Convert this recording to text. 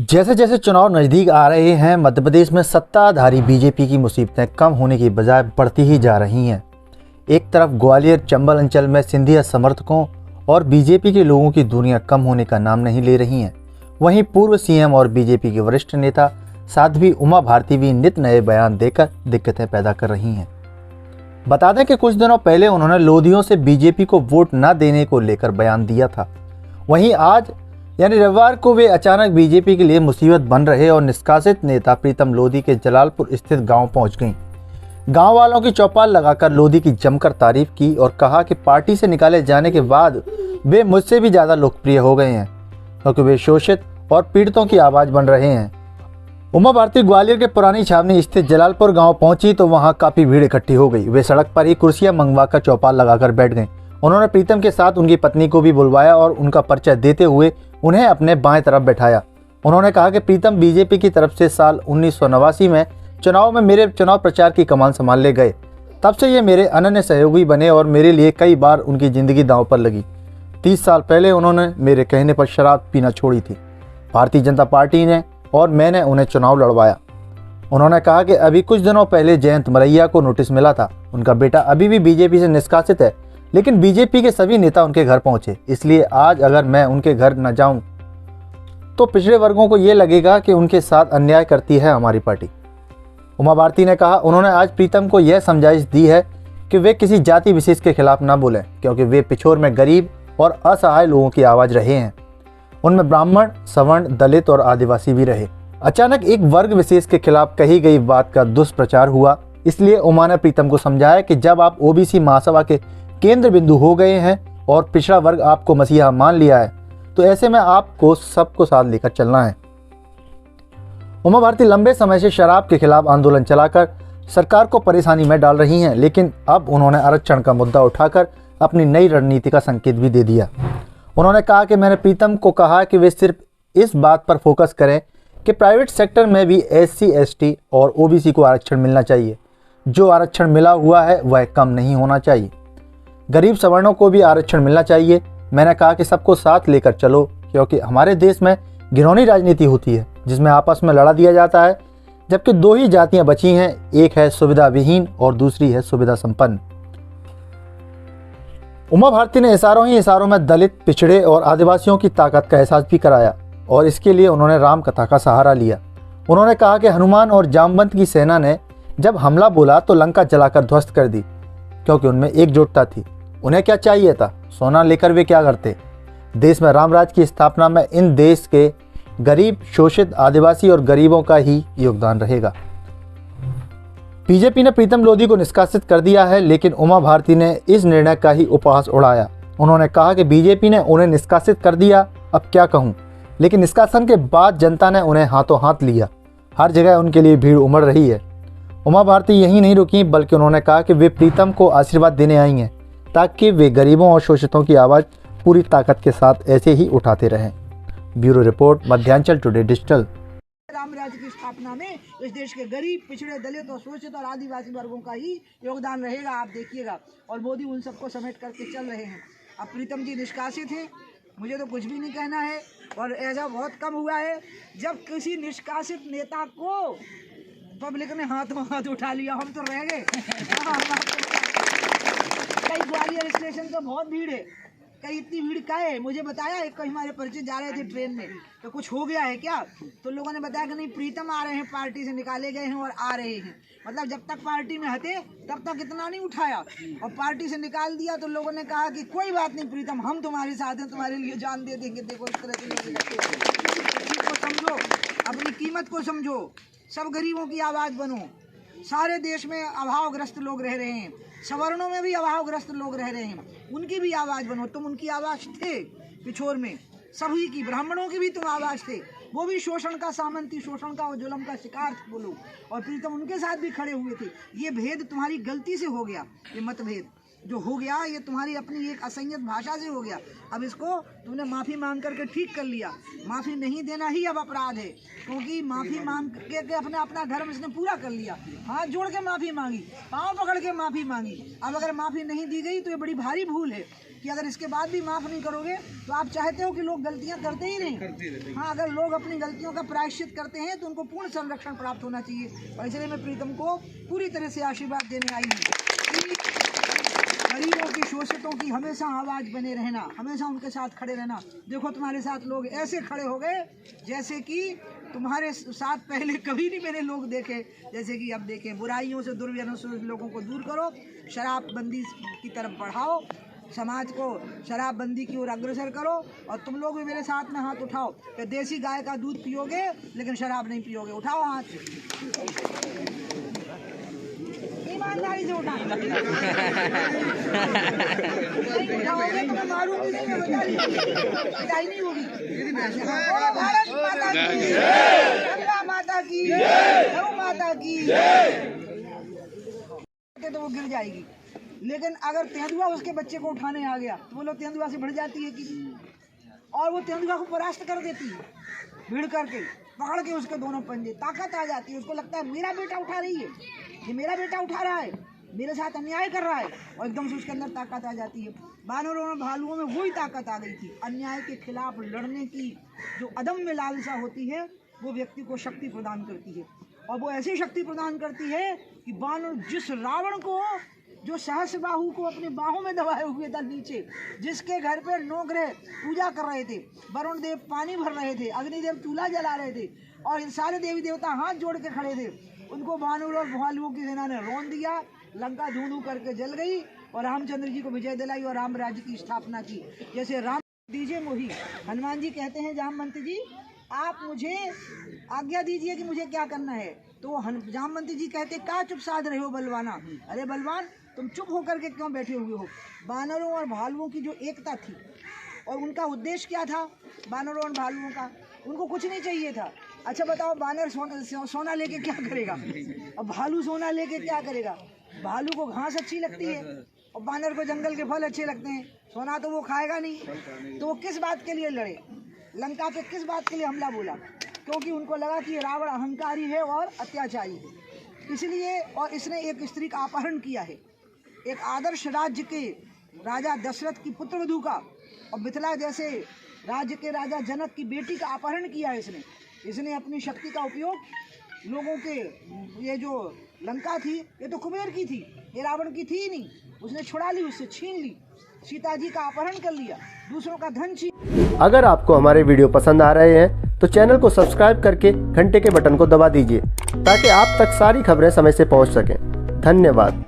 जैसे जैसे चुनाव नज़दीक आ रहे हैं, मध्य प्रदेश में सत्ताधारी बीजेपी की मुसीबतें कम होने की बजाय बढ़ती ही जा रही हैं। एक तरफ ग्वालियर चंबल अंचल में सिंधिया समर्थकों और बीजेपी के लोगों की दूरियां कम होने का नाम नहीं ले रही हैं। वहीं पूर्व सीएम और बीजेपी के वरिष्ठ नेता साध्वी उमा भारती भी नित नए बयान देकर दिक्कतें पैदा कर रही हैं। बता दें कि कुछ दिनों पहले उन्होंने लोधियों से बीजेपी को वोट न देने को लेकर बयान दिया था। वहीं आज यानी रविवार को वे अचानक बीजेपी के लिए मुसीबत बन रहे और निष्कासित नेता प्रीतम लोधी के जलालपुर स्थित गांव पहुंच गईं। गांव वालों की चौपाल लगाकर लोधी की जमकर तारीफ की और कहा कि पार्टी से निकाले जाने के बाद वे मुझसे भी ज़्यादा लोकप्रिय हो गए हैं, क्योंकि वे शोषित और पीड़ितों की आवाज़ बन रहे हैं। उमा भारती ग्वालियर के पुरानी छावनी स्थित जलालपुर गांव पहुंची तो वहां काफ़ी भीड़ इकट्ठी हो गई। वे सड़क पर ही कुर्सियां मंगवाकर चौपाल लगाकर बैठ गईं। उन्होंने प्रीतम के साथ उनकी पत्नी को भी बुलवाया और उनका परिचय देते हुए उन्हें अपने बाएं तरफ बैठाया। उन्होंने कहा कि प्रीतम बीजेपी की तरफ से साल 1989 में चुनाव में मेरे चुनाव प्रचार की कमान संभाल ले गए। तब से ये मेरे अनन्य सहयोगी बने और मेरे लिए कई बार उनकी ज़िंदगी दांव पर लगी। 30 साल पहले उन्होंने मेरे कहने पर शराब पीना छोड़ी थी। भारतीय जनता पार्टी ने और मैंने उन्हें चुनाव लड़वाया। उन्होंने कहा कि अभी कुछ दिनों पहले जयंत मरैया को नोटिस मिला था। उनका बेटा अभी भी बीजेपी से निष्कासित है, लेकिन बीजेपी के सभी नेता उनके घर पहुंचे। इसलिए आज अगर मैं उनके घर न जाऊं तो पिछड़े वर्गों को ये लगेगा कि उनके साथ अन्याय करती है हमारी पार्टी। उमा भारती ने कहा, उन्होंने आज प्रीतम को यह समझाइश दी है कि वे किसी जाति विशेष के खिलाफ न बोलें, क्योंकि वे पिछोर में गरीब और असहाय लोगों की आवाज़ रहे हैं। उनमें ब्राह्मण, सवर्ण, दलित और आदिवासी भी रहे। अचानक एक वर्ग विशेष के खिलाफ कही गई बात का दुष्प्रचार हुआ। इसलिए उमा ने प्रीतम को समझाया कि जब आप ओबीसी महासभा के केंद्र बिंदु हो गए हैं और पिछड़ा वर्ग आपको मसीहा मान लिया है, तो ऐसे में आपको सबको साथ लेकर चलना है। उमा भारती लंबे समय से शराब के खिलाफ आंदोलन चलाकर सरकार को परेशानी में डाल रही हैं, लेकिन अब उन्होंने आरक्षण का मुद्दा उठाकर अपनी नई रणनीति का संकेत भी दे दिया। उन्होंने कहा कि मैंने प्रीतम को कहा कि वे सिर्फ इस बात पर फोकस करें कि प्राइवेट सेक्टर में भी SC, ST और OBC को आरक्षण मिलना चाहिए। जो आरक्षण मिला हुआ है वह कम नहीं होना चाहिए। गरीब सवर्णों को भी आरक्षण मिलना चाहिए। मैंने कहा कि सबको साथ लेकर चलो, क्योंकि हमारे देश में घिनौनी राजनीति होती है जिसमें आपस में लड़ा दिया जाता है, जबकि दो ही जातियां बची हैं, एक है सुविधा विहीन और दूसरी है सुविधा संपन्न। उमा भारती ने इशारों ही इशारों में दलित, पिछड़े और आदिवासियों की ताकत का एहसास भी कराया और इसके लिए उन्होंने राम कथा का सहारा लिया। उन्होंने कहा कि हनुमान और जामवंत की सेना ने जब हमला बोला तो लंका जलाकर ध्वस्त कर दी, क्योंकि उनमें एकजुटता थी। उन्हें क्या चाहिए था? सोना लेकर वे क्या करते? देश में रामराज की स्थापना में इन देश के गरीब, शोषित, आदिवासी और गरीबों का ही योगदान रहेगा। बीजेपी ने प्रीतम लोधी को निष्कासित कर दिया है, लेकिन उमा भारती ने इस निर्णय का ही उपहास उड़ाया। उन्होंने कहा कि बीजेपी ने उन्हें निष्कासित कर दिया, अब क्या कहूँ, लेकिन निष्कासन के बाद जनता ने उन्हें हाथों हाथ लिया। हर जगह उनके लिए भीड़ उमड़ रही है। उमा भारती यहीं नहीं रुकी, बल्कि उन्होंने कहा कि वे प्रीतम को आशीर्वाद देने आई हैं, ताकि वे गरीबों और शोषितों की आवाज़ पूरी ताकत के साथ ऐसे ही उठाते रहें। Bureau report, Madhyanchal today digital. Ram राज्य की स्थापना में इस देश के गरीब, पिछड़े, दलित और शोषित और आदिवासी वर्गों का ही योगदान रहेगा, आप देखिएगा। और मोदी उन सबको समेट करके चल रहे हैं। अब प्रीतम जी निष्कासित हैं, मुझे तो कुछ भी नहीं कहना है। और ऐसा बहुत कम हुआ है जब किसी निष्कासित नेता को पब्लिक ने हाथों हाथ उठा लिया। हम तो रह गए। कई ग्वालियर स्टेशन तो बहुत भीड़ है, कई इतनी भीड़ का है। मुझे बताया, एक कहीं हमारे परिचित जा रहे थे ट्रेन में, तो कुछ हो गया है क्या, तो लोगों ने बताया कि नहीं, प्रीतम आ रहे हैं, पार्टी से निकाले गए हैं और आ रहे हैं। मतलब जब तक पार्टी में हटे तब तक इतना नहीं उठाया, और पार्टी से निकाल दिया तो लोगों ने कहा कि कोई बात नहीं प्रीतम, हम तुम्हारे साथ हैं, तुम्हारे लिए जान दे देंगे। देखो इस तरह से को समझो, अपनी कीमत को समझो, सब गरीबों की आवाज़ बनो। सारे देश में अभावग्रस्त लोग रह रहे हैं, सवर्णों में भी अभावग्रस्त लोग रह रहे हैं, उनकी भी आवाज़ बनो। तुम उनकी आवाज़ थे पिछोर में, सभी की, ब्राह्मणों की भी तुम आवाज़ थे, वो भी शोषण का सामंती, शोषण का और जुल्म का शिकार थे बोलो, और प्रीतम उनके साथ भी खड़े हुए थे। ये भेद तुम्हारी गलती से हो गया, ये मतभेद। जो हो गया ये तुम्हारी अपनी एक असंयत भाषा से हो गया। अब इसको तुमने माफ़ी मांग करके ठीक कर लिया। माफ़ी नहीं देना ही अब अपराध है, क्योंकि माफ़ी मांग के अपने अपना धर्म इसने पूरा कर लिया। हाथ जोड़ के माफ़ी मांगी, पाँव पकड़ के माफ़ी मांगी। अब अगर माफ़ी नहीं दी गई तो ये बड़ी भारी भूल है कि अगर इसके बाद भी माफ़ नहीं करोगे तो आप चाहते हो कि लोग गलतियां करते ही नहीं। हाँ, अगर लोग अपनी गलतियों का प्रायश्चित करते हैं तो उनको पूर्ण संरक्षण प्राप्त होना चाहिए। और इसलिए मैं प्रीतम को पूरी तरह से आशीर्वाद देने आई हूँ कि गरीबों की, शोषितों की हमेशा आवाज़ बने रहना, हमेशा उनके साथ खड़े रहना। देखो तुम्हारे साथ लोग ऐसे खड़े हो गए जैसे कि तुम्हारे साथ पहले कभी नहीं मैंने लोग देखे, जैसे कि अब देखें। बुराइयों से, दुर्व्यसनों से लोगों को दूर करो, शराबबंदी की तरफ बढ़ाओ, समाज को शराबबंदी की ओर अग्रसर करो। और तुम लोग भी मेरे साथ में हाथ उठाओ कि देसी गाय का दूध पियोगे लेकिन शराब नहीं पियोगे। उठाओ हाथ, ईमानदारी से उठाओ। नहीं उठाओगे तो मैं मारूंगी नहीं, मैं बता रही हूँ, पिटाई नहीं होगी। बोलो भारत माता की जय, गंगा माता की जय, गौ माता की जय। तो वो गिर जाएगी, लेकिन अगर तेंदुआ उसके बच्चे को उठाने आ गया तो बोलो तेंदुआ से बढ़ जाती है कि, और वो तेंदुआ को परास्त कर देती है, भिड़ करके पकड़ के उसके दोनों पंजे, ताकत आ जाती है। उसको लगता है मेरा बेटा उठा रही है, ये मेरा बेटा उठा रहा है, मेरे साथ अन्याय कर रहा है, और एकदम से उसके अंदर ताकत आ जाती है। बानरों और भालुओं में वही ताकत आ गई थी। अन्याय के खिलाफ लड़ने की जो अदम्य लालसा होती है वो व्यक्ति को शक्ति प्रदान करती है, और वो ऐसी शक्ति प्रदान करती है कि बानर, जिस रावण को, जो सहस्रबाहु को अपने बाहों में दबाए हुए था नीचे, जिसके घर पे 9 ग्रह पूजा कर रहे थे, वरुण देव पानी भर रहे थे, अग्निदेव चूल्हा जला रहे थे, और इन सारे देवी देवता हाथ जोड़ के खड़े थे, उनको बानर और भालुओं की सेना ने रौंद दिया। लंका धूं धूं करके जल गई और रामचंद्र जी को विजय दिलाई और राम राज्य की स्थापना की। जैसे राम दीजिए मोही, हनुमान जी कहते हैं जामवंत जी आप मुझे आज्ञा दीजिए कि मुझे क्या करना है। तो जामवंत जी कहते क्या चुप साध रहे हो बलवाना, अरे बलवान तुम चुप होकर के क्यों बैठे हुए हो। बानरों और भालुओं की जो एकता थी और उनका उद्देश्य क्या था, बानरों और भालुओं का, उनको कुछ नहीं चाहिए था। अच्छा बताओ, बानर सोना लेके क्या करेगा और भालू सोना लेके क्या करेगा। भालू को घास अच्छी लगती है और बानर को जंगल के फल अच्छे लगते हैं, सोना तो वो खाएगा नहीं। तो वो किस बात के लिए लड़े, लंका पे किस बात के लिए हमला बोला, क्योंकि उनको लगा कि रावण अहंकारी है और अत्याचारी है, इसलिए। और इसने एक स्त्री का अपहरण किया है, एक आदर्श राज्य के राजा दशरथ की पुत्रवधू का, और मिथिला जैसे राज्य के राजा जनक की बेटी का अपहरण किया है इसने। इसने अपनी शक्ति का उपयोग लोगों के, ये जो लंका थी ये तो कुबेर की थी, ये रावण की थी ही नहीं, उसने छुड़ा ली, उससे छीन ली, सीता जी का अपहरण कर लिया, दूसरों का धन छीन। अगर आपको हमारे वीडियो पसंद आ रहे हैं तो चैनल को सब्सक्राइब करके घंटे के बटन को दबा दीजिए ताकि आप तक सारी खबरें समय से पहुंच सकें। धन्यवाद।